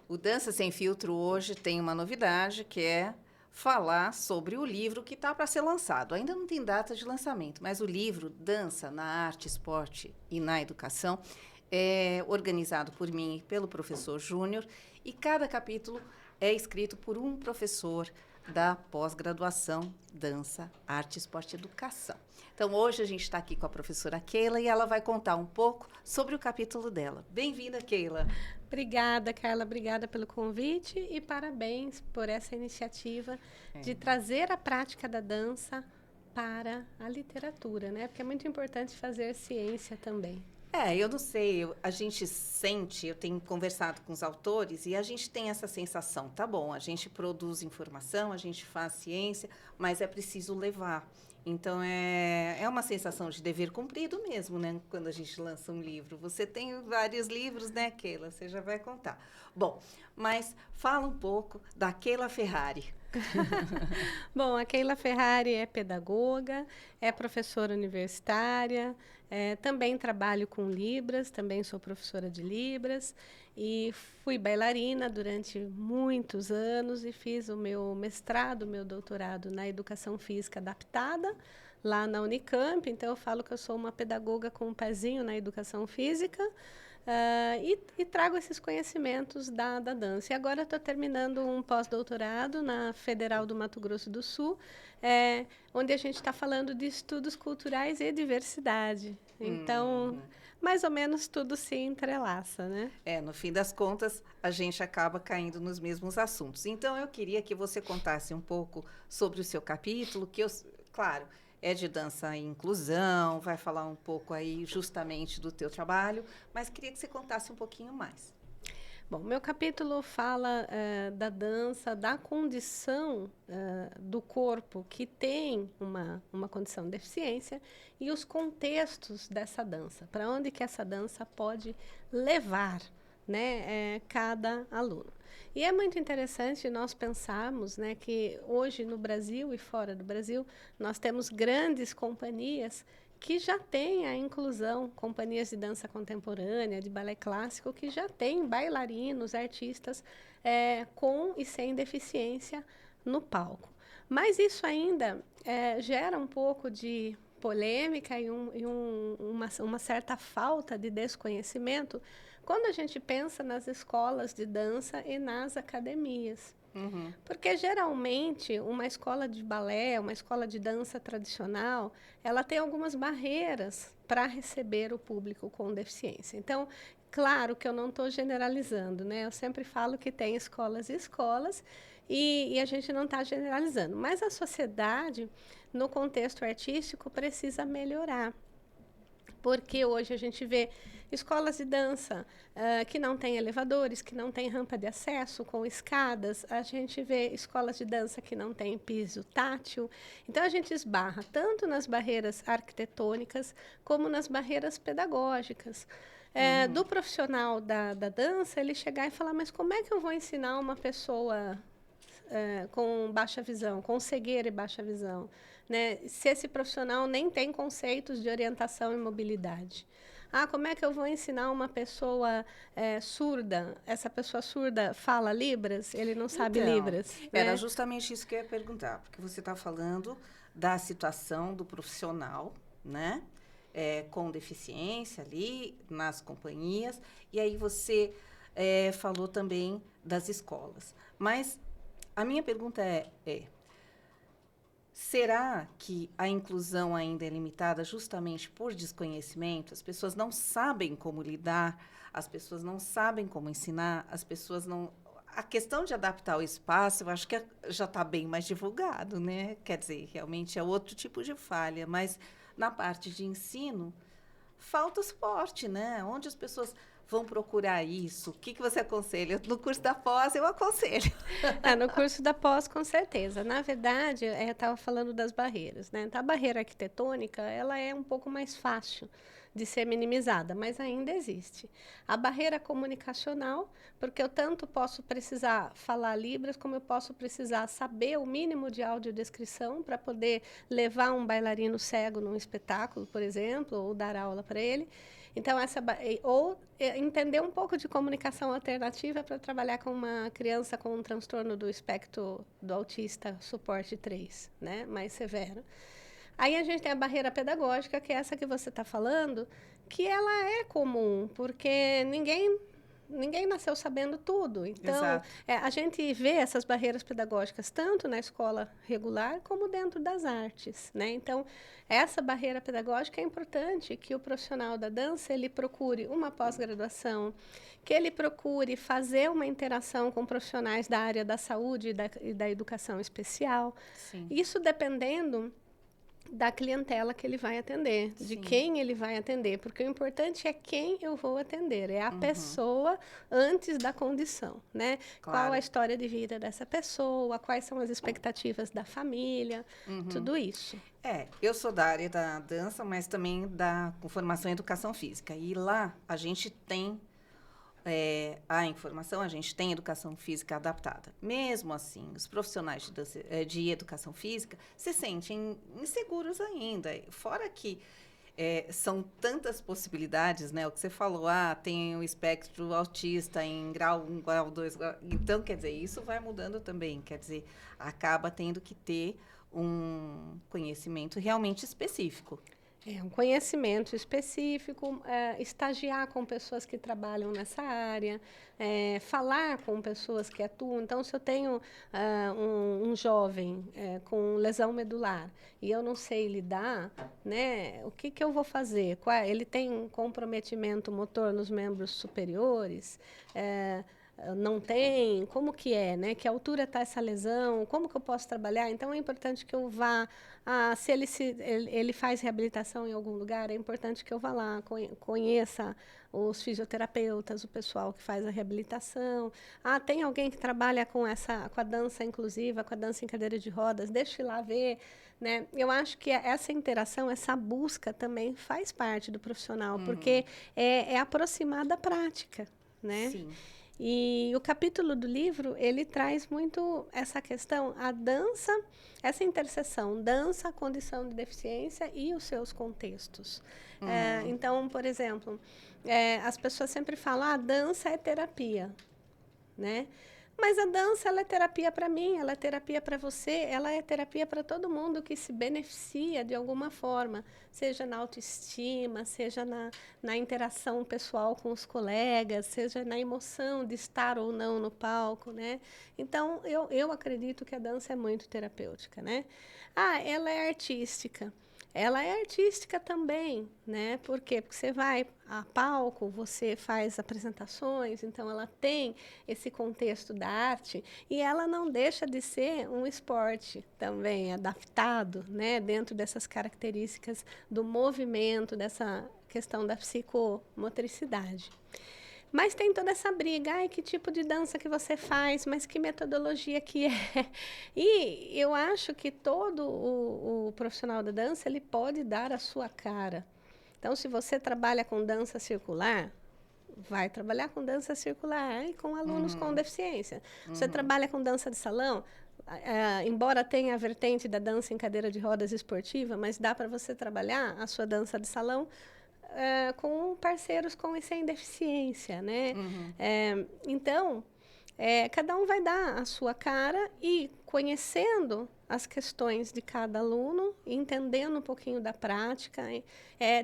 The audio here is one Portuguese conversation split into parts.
O Dança Sem Filtro hoje tem uma novidade, que é falar sobre o livro que está para ser lançado. Ainda não tem data de lançamento, mas o livro Dança na Arte, Esporte e na Educação é organizado por mim e pelo professor Júnior, e cada capítulo é escrito por um professor da pós-graduação Dança, Arte, Esporte e Educação. Então, hoje a gente está aqui com a professora Keila e ela vai contar um pouco sobre o capítulo dela. Bem-vinda, Keila. Obrigada, Carla. Obrigada pelo convite e parabéns por essa iniciativa de trazer a prática da dança para a literatura, né? Porque é muito importante fazer ciência também. Eu não sei, a gente sente, eu tenho conversado com os autores e a gente tem essa sensação, tá bom, a gente produz informação, a gente faz ciência, mas é preciso levar. Então, é uma sensação de dever cumprido mesmo, né, quando a gente lança um livro. Você tem vários livros, né, Keila? Você já vai contar. Bom, mas fala um pouco da Keila Ferrari. Bom, a Keila Ferrari é pedagoga, é professora universitária, também trabalho com Libras, também sou professora de Libras e fui bailarina durante muitos anos e fiz o meu mestrado, meu doutorado na Educação Física Adaptada, lá na Unicamp. Então, eu falo que eu sou uma pedagoga com um pezinho na educação física. E trago esses conhecimentos da dança. E agora estou terminando um pós-doutorado na Federal do Mato Grosso do Sul, onde a gente está falando de estudos culturais e diversidade. Então, mais ou menos tudo se entrelaça, né? No fim das contas, a gente acaba caindo nos mesmos assuntos. Então, eu queria que você contasse um pouco sobre o seu capítulo, claro, é de dança e inclusão, vai falar um pouco aí justamente do teu trabalho, mas queria que você contasse um pouquinho mais. Bom, meu capítulo fala da dança, da condição do corpo que tem uma condição de deficiência e os contextos dessa dança, para onde que essa dança pode levar, né, cada aluno. E é muito interessante nós pensarmos, né, que hoje no Brasil e fora do Brasil, nós temos grandes companhias que já têm a inclusão, companhias de dança contemporânea, de balé clássico, que já têm bailarinos, artistas com e sem deficiência no palco. Mas isso ainda gera um pouco de polêmica e uma certa falta de desconhecimento quando a gente pensa nas escolas de dança e nas academias. Uhum. Porque, geralmente, uma escola de balé, uma escola de dança tradicional, ela tem algumas barreiras para receber o público com deficiência. Então, claro que eu não estou generalizando, né? Eu sempre falo que tem escolas e escolas e a gente não está generalizando. Mas a sociedade, no contexto artístico, precisa melhorar. Porque hoje a gente vê escolas de dança que não têm elevadores, que não têm rampa de acesso, com escadas. A gente vê escolas de dança que não têm piso tátil. Então, a gente esbarra tanto nas barreiras arquitetônicas como nas barreiras pedagógicas. Do profissional da dança, ele chegar e falar, mas como é que eu vou ensinar uma pessoa com baixa visão, com cegueira e baixa visão, né? Se esse profissional nem tem conceitos de orientação e mobilidade. Como é que eu vou ensinar uma pessoa surda? Essa pessoa surda fala Libras? Ele não sabe Libras. Era Né? justamente isso que eu ia perguntar, porque você está falando da situação do profissional, né? Com deficiência ali nas companhias, e aí você falou também das escolas. Mas a minha pergunta será que a inclusão ainda é limitada justamente por desconhecimento? As pessoas não sabem como lidar, as pessoas não sabem como ensinar, as pessoas não... A questão de adaptar o espaço, eu acho que já está bem mais divulgado, né? Quer dizer, realmente é outro tipo de falha, mas na parte de ensino, falta suporte, né? Onde as pessoas vão procurar isso? O que você aconselha? No curso da pós, eu aconselho. No curso da pós, com certeza. Na verdade, eu estava falando das barreiras, né? Então, a barreira arquitetônica, ela é um pouco mais fácil de ser minimizada, mas ainda existe. A barreira comunicacional, porque eu tanto posso precisar falar Libras, como eu posso precisar saber o mínimo de audiodescrição para poder levar um bailarino cego num espetáculo, por exemplo, ou dar aula para ele. Então, entender um pouco de comunicação alternativa para trabalhar com uma criança com um transtorno do espectro do autista, suporte 3, né? Mais severo. Aí a gente tem a barreira pedagógica, que é essa que você está falando, que ela é comum, porque ninguém nasceu sabendo tudo. Então, Exato. a gente vê essas barreiras pedagógicas tanto na escola regular como dentro das artes, né? Então, essa barreira pedagógica é importante que o profissional da dança ele procure uma pós-graduação, que ele procure fazer uma interação com profissionais da área da saúde e da educação especial. Sim. Isso dependendo da clientela que ele vai atender, de Sim. quem ele vai atender, porque o importante é quem eu vou atender, é a pessoa antes da condição, né? Claro. Qual a história de vida dessa pessoa, quais são as expectativas da família, tudo isso. Eu sou da área da dança, mas também com formação em educação física. E lá a gente tem a informação, a gente tem educação física adaptada. Mesmo assim, os profissionais de educação física se sentem inseguros ainda. Fora que são tantas possibilidades, né? O que você falou, tem o espectro autista em grau 1, grau 2. Então, quer dizer, isso vai mudando também. Quer dizer, acaba tendo que ter um conhecimento realmente específico. Um conhecimento específico, estagiar com pessoas que trabalham nessa área, falar com pessoas que atuam. Então, se eu tenho um jovem com lesão medular e eu não sei lidar, né, o que eu vou fazer? Ele tem um comprometimento motor nos membros superiores? Não tem? Como que é, né? Que altura está essa lesão? Como que eu posso trabalhar? Então, é importante que eu vá... se ele faz reabilitação em algum lugar, é importante que eu vá lá, conheça os fisioterapeutas, o pessoal que faz a reabilitação. Tem alguém que trabalha com a dança inclusiva, com a dança em cadeira de rodas, deixa eu ir lá ver, né? Eu acho que essa interação, essa busca também faz parte do profissional, porque é aproximar da prática, né? Sim. E o capítulo do livro, ele traz muito essa questão, a dança, essa interseção, dança, condição de deficiência e os seus contextos. Então, por exemplo, as pessoas sempre falam, a dança é terapia, né? Mas a dança, ela é terapia para mim, ela é terapia para você, ela é terapia para todo mundo que se beneficia de alguma forma, seja na autoestima, seja na interação pessoal com os colegas, seja na emoção de estar ou não no palco, né? Então, eu acredito que a dança é muito terapêutica, né? Ela é artística. Ela é artística também, né? Por quê? Porque você vai a palco, você faz apresentações, então ela tem esse contexto da arte e ela não deixa de ser um esporte também adaptado, né? Dentro dessas características do movimento, dessa questão da psicomotricidade. Mas tem toda essa briga, que tipo de dança que você faz, mas que metodologia que é. E eu acho que todo o profissional da dança, ele pode dar a sua cara. Então, se você trabalha com dança circular, vai trabalhar com dança circular e com alunos com deficiência. Você trabalha com dança de salão, embora tenha a vertente da dança em cadeira de rodas esportiva, mas dá para você trabalhar a sua dança de salão com parceiros com e sem deficiência, né? Então, cada um vai dar a sua cara e conhecendo as questões de cada aluno, entendendo um pouquinho da prática,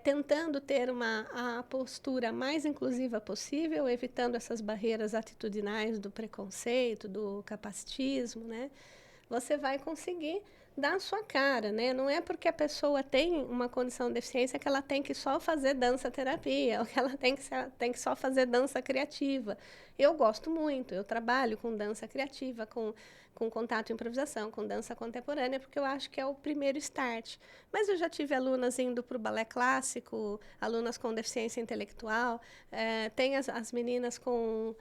tentando ter a postura mais inclusiva possível, evitando essas barreiras atitudinais do preconceito, do capacitismo, né? Você vai conseguir dar a sua cara, né? Não é porque a pessoa tem uma condição de deficiência que ela tem que só fazer dança-terapia, ou que ela tem que só fazer dança criativa. Eu gosto muito, eu trabalho com dança criativa, com contato e improvisação, com dança contemporânea, porque eu acho que é o primeiro start. Mas eu já tive alunas indo para o balé clássico, alunas com deficiência intelectual, tem as meninas com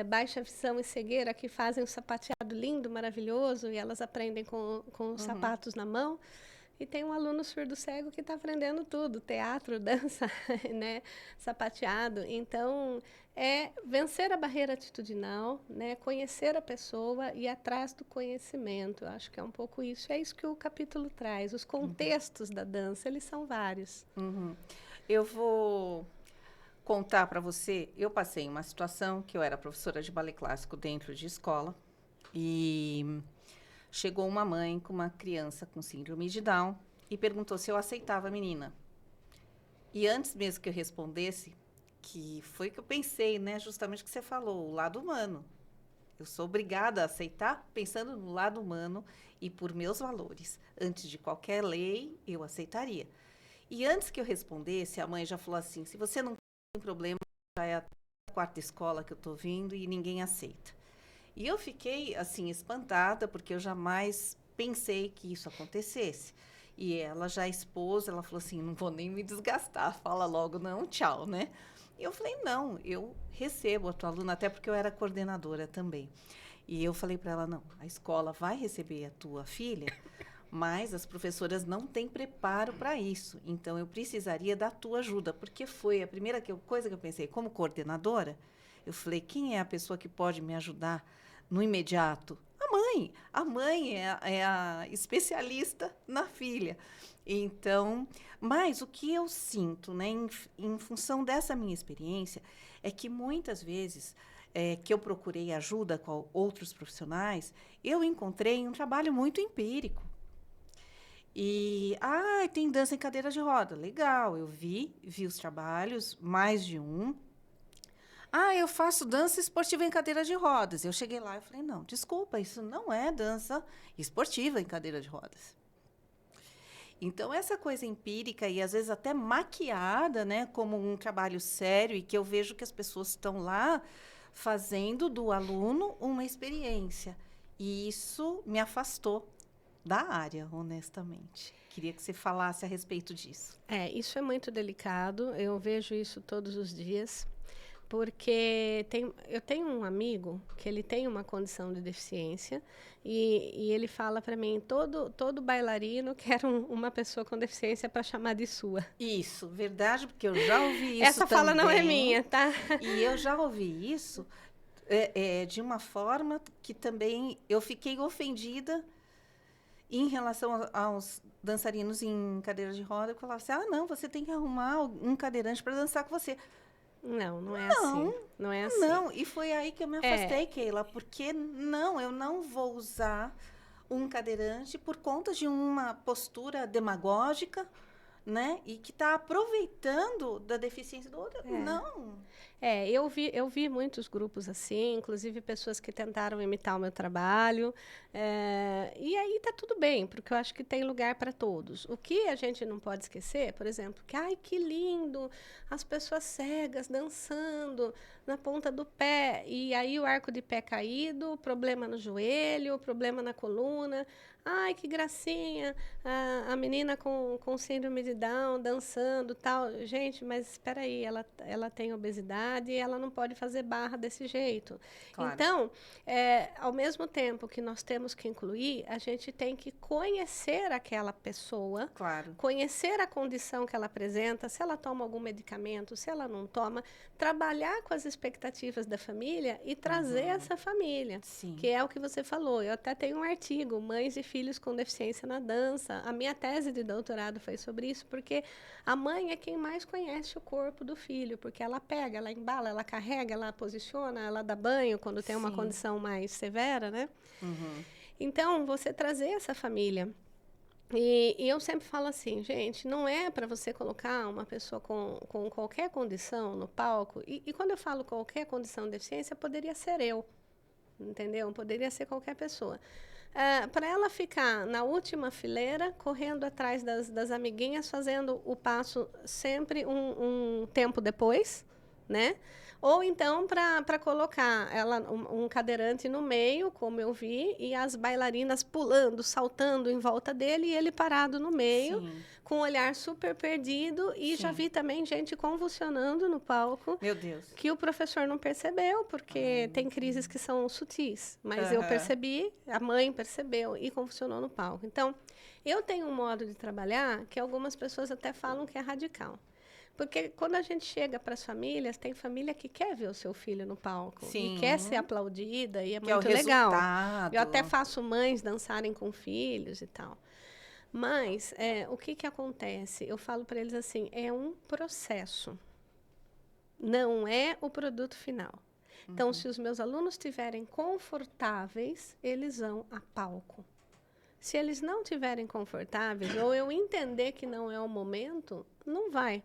baixa visão e cegueira que fazem um sapateado lindo, maravilhoso, e elas aprendem com os sapatos na mão. E tem um aluno surdo-cego que está aprendendo tudo, teatro, dança, né, sapateado. Então, vencer a barreira atitudinal, né, conhecer a pessoa e ir atrás do conhecimento. Eu acho que é um pouco isso. É isso que o capítulo traz. Os contextos da dança, eles são vários. Eu vou contar para você, eu passei uma situação que eu era professora de balé clássico dentro de escola e chegou uma mãe com uma criança com síndrome de Down e perguntou se eu aceitava a menina. E antes mesmo que eu respondesse, que foi que eu pensei, né, justamente o que você falou, o lado humano. Eu sou obrigada a aceitar pensando no lado humano e por meus valores. Antes de qualquer lei, eu aceitaria. E antes que eu respondesse, a mãe já falou assim: se você não tem problema, já é a quarta escola que eu estou vindo e ninguém aceita. E eu fiquei, assim, espantada, porque eu jamais pensei que isso acontecesse. E ela já expôs, ela falou assim: não vou nem me desgastar, fala logo, não, tchau, né? E eu falei: não, eu recebo a tua aluna, até porque eu era coordenadora também. E eu falei para ela: não, a escola vai receber a tua filha, mas as professoras não têm preparo para isso. Então, eu precisaria da tua ajuda, porque foi a primeira coisa que eu pensei, como coordenadora, eu falei: quem é a pessoa que pode me ajudar no imediato? A mãe. A mãe é a especialista na filha. Então, mas o que eu sinto, né, em função dessa minha experiência, é que muitas vezes que eu procurei ajuda com outros profissionais, eu encontrei um trabalho muito empírico. E, tem dança em cadeira de roda. Legal, eu vi os trabalhos, mais de um. Eu faço dança esportiva em cadeira de rodas. Eu cheguei lá e falei: não, desculpa, isso não é dança esportiva em cadeira de rodas. Então, essa coisa empírica e às vezes até maquiada, né, como um trabalho sério, e que eu vejo que as pessoas estão lá fazendo do aluno uma experiência. E isso me afastou da área, honestamente. Queria que você falasse a respeito disso. Isso é muito delicado, eu vejo isso todos os dias, porque eu tenho um amigo que ele tem uma condição de deficiência e ele fala para mim, todo bailarino quer uma pessoa com deficiência para chamar de sua. Isso, verdade, porque eu já ouvi isso Essa também. fala não é minha, tá? E eu já ouvi isso de uma forma que também eu fiquei ofendida em relação aos dançarinos em cadeira de roda. Eu falava assim: não, você tem que arrumar um cadeirante para dançar com você. Não é assim. Não é assim. Não, e foi aí que eu me afastei, Keila, porque não, eu não vou usar um cadeirante por conta de uma postura demagógica, né? E que está aproveitando da deficiência do outro. Não. Eu vi muitos grupos assim, inclusive pessoas que tentaram imitar o meu trabalho. E aí tá tudo bem, porque eu acho que tem lugar para todos. O que a gente não pode esquecer, por exemplo, que ai, que lindo, as pessoas cegas dançando na ponta do pé, e aí o arco de pé caído, problema no joelho, problema na coluna. Ai, que gracinha, a menina com síndrome de Down dançando tal. Gente, mas espera aí, ela tem obesidade e ela não pode fazer barra desse jeito. Claro. Então, ao mesmo tempo que nós temos que incluir, a gente tem que conhecer aquela pessoa, Claro. conhecer a condição que ela apresenta, se ela toma algum medicamento, se ela não toma, trabalhar com as expectativas da família e trazer essa família. Sim. Que é o que você falou. Eu até tenho um artigo, Mães e Filhos com Deficiência na Dança. A minha tese de doutorado foi sobre isso, porque a mãe é quem mais conhece o corpo do filho, porque ela pega, ela embala, ela carrega, ela posiciona, ela dá banho quando tem uma condição mais severa, né? Então, você trazer essa família. E eu sempre falo assim, gente, não é para você colocar uma pessoa com qualquer condição no palco. E quando eu falo qualquer condição de deficiência, poderia ser eu. Entendeu? Poderia ser qualquer pessoa. Para ela ficar na última fileira, correndo atrás das amiguinhas, fazendo o passo sempre um tempo depois, né? Ou então para colocar ela um cadeirante no meio, como eu vi, e as bailarinas pulando, saltando em volta dele, e ele parado no meio, com o olhar super perdido. E já vi também gente convulsionando no palco. Meu Deus. Que o professor não percebeu, porque tem crises que são sutis. Mas eu percebi, a mãe percebeu e convulsionou no palco. Então, eu tenho um modo de trabalhar que algumas pessoas até falam que é radical. Porque quando a gente chega para as famílias, tem família que quer ver o seu filho no palco. E quer ser aplaudida, e é muito legal. Eu até faço mães dançarem com filhos e tal. Mas o que acontece? Eu falo para eles assim, é um processo. não é o produto final. Então, se os meus alunos estiverem confortáveis, eles vão a palco. Se eles não estiverem confortáveis, ou eu entender que não é o momento, não vai.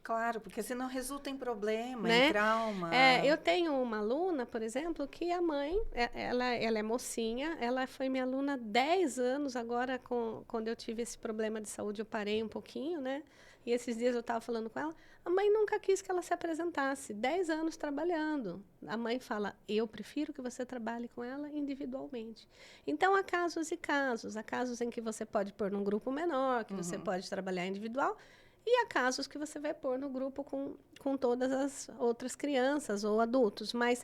Claro, porque senão resulta em problema, Né? em trauma. Eu tenho uma aluna, por exemplo, que a mãe, ela é mocinha, ela foi minha aluna há 10 anos, agora quando eu tive esse problema de saúde eu parei um pouquinho, né? E esses dias eu estava falando com ela, a mãe nunca quis que ela se apresentasse, 10 anos trabalhando. A mãe fala, eu prefiro que você trabalhe com ela individualmente. Então, há casos e casos. Há casos em que você pode pôr num grupo menor, que você pode trabalhar individual, e há casos que você vai pôr no grupo com todas as outras crianças ou adultos. Mas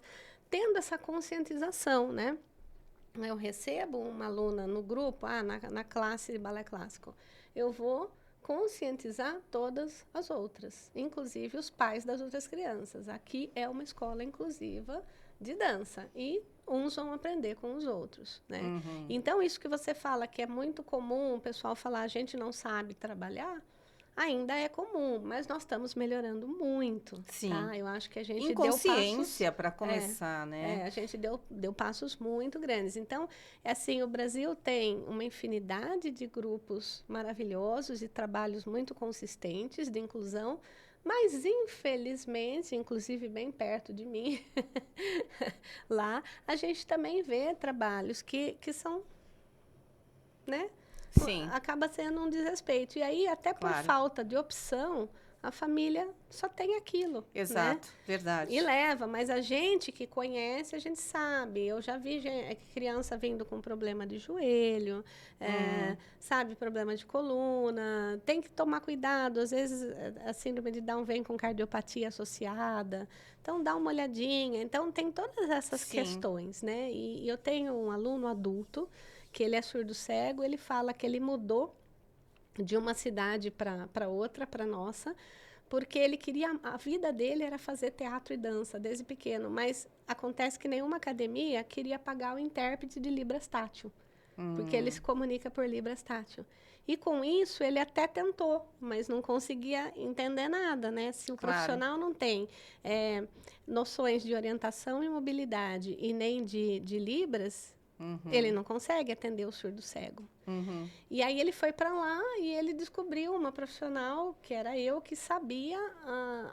tendo essa conscientização, né? Eu recebo uma aluna no grupo, na classe de balé clássico. Eu vou conscientizar todas as outras, inclusive os pais das outras crianças. Aqui é uma escola inclusiva de dança e uns vão aprender com os outros, né? Então, isso que você fala que é muito comum o pessoal falar a gente não sabe trabalhar, ainda é comum, mas nós estamos melhorando muito. Sim. Tá? Eu acho que a gente em consciência para começar, né? A gente deu passos muito grandes. Então, assim, o Brasil tem uma infinidade de grupos maravilhosos e trabalhos muito consistentes de inclusão, mas, infelizmente, inclusive bem perto de mim, lá, a gente também vê trabalhos que são, né? Sim. Acaba sendo um desrespeito. E aí, até por falta de opção, a família só tem aquilo. Exato, né? Verdade. E leva, mas a gente que conhece, a gente sabe. Eu já vi criança vindo com problema de joelho, sabe, problema de coluna. Tem que tomar cuidado. Às vezes, a síndrome de Down vem com cardiopatia associada. Então, dá uma olhadinha. Então, tem todas essas questões, né? E eu tenho um aluno adulto que ele é surdo-cego, ele fala que ele mudou de uma cidade para outra, para nossa, porque ele queria, a vida dele era fazer teatro e dança desde pequeno, mas acontece que nenhuma academia queria pagar o intérprete de Libras Tátil, porque ele se comunica por Libras Tátil. E com isso ele até tentou, mas não conseguia entender nada, né? Se o profissional não tem noções de orientação e mobilidade e nem de Libras, ele não consegue atender o surdo-cego. E aí ele foi para lá e ele descobriu uma profissional, que era eu, que sabia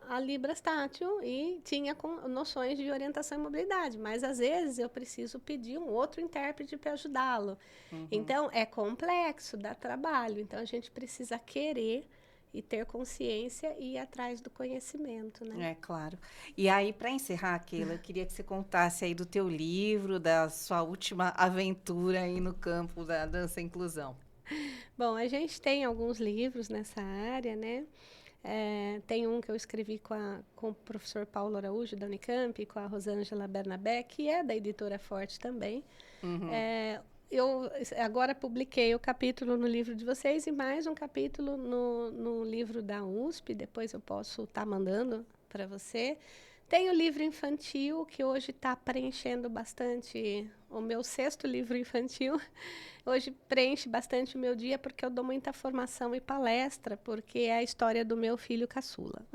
a Libras Tátil e tinha noções de orientação e mobilidade. Mas, às vezes, eu preciso pedir um outro intérprete para ajudá-lo. Então, é complexo, dá trabalho. Então, a gente precisa querer e ter consciência e ir atrás do conhecimento, né? É, claro. E aí, para encerrar, Keila, eu queria que você contasse aí do teu livro, da sua última aventura aí no campo da dança e inclusão. Bom, a gente tem alguns livros nessa área, né? Tem um que eu escrevi com o professor Paulo Araújo, da Unicamp, com a Rosângela Bernabé, que é da Editora Forte também. Eu agora publiquei o capítulo no livro de vocês e mais um capítulo no livro da USP, depois eu posso estar mandando para você. Tem o livro infantil, que hoje está preenchendo bastante, o meu 6º livro infantil. Hoje preenche bastante o meu dia, porque eu dou muita formação e palestra, porque é a história do meu filho caçula.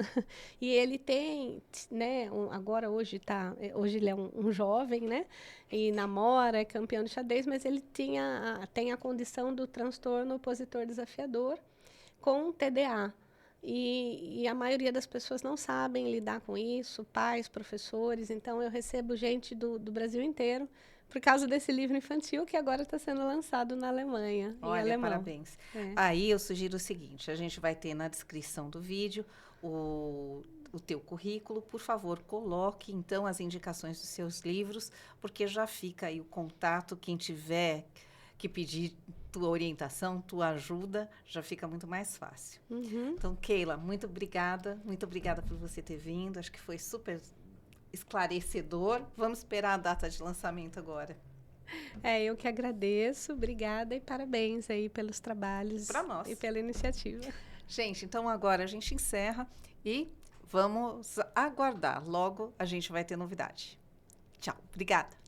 E ele tem, né, hoje ele é um jovem, né, e namora, é campeão de xadrez, mas ele tem a condição do transtorno opositor desafiador com TDA. E a maioria das pessoas não sabem lidar com isso, pais, professores. Então, eu recebo gente do Brasil inteiro por causa desse livro infantil que agora está sendo lançado na Alemanha. Olha, em alemão. Parabéns. Aí eu sugiro o seguinte, a gente vai ter na descrição do vídeo o teu currículo. Por favor, coloque, então, as indicações dos seus livros, porque já fica aí o contato, quem tiver que pedir tua orientação, tua ajuda, já fica muito mais fácil. Então, Keila, muito obrigada por você ter vindo, acho que foi super esclarecedor. Vamos esperar a data de lançamento agora. Eu que agradeço, obrigada e parabéns aí pelos trabalhos e pela iniciativa. Gente, então agora a gente encerra e vamos aguardar, logo a gente vai ter novidade. Tchau, obrigada.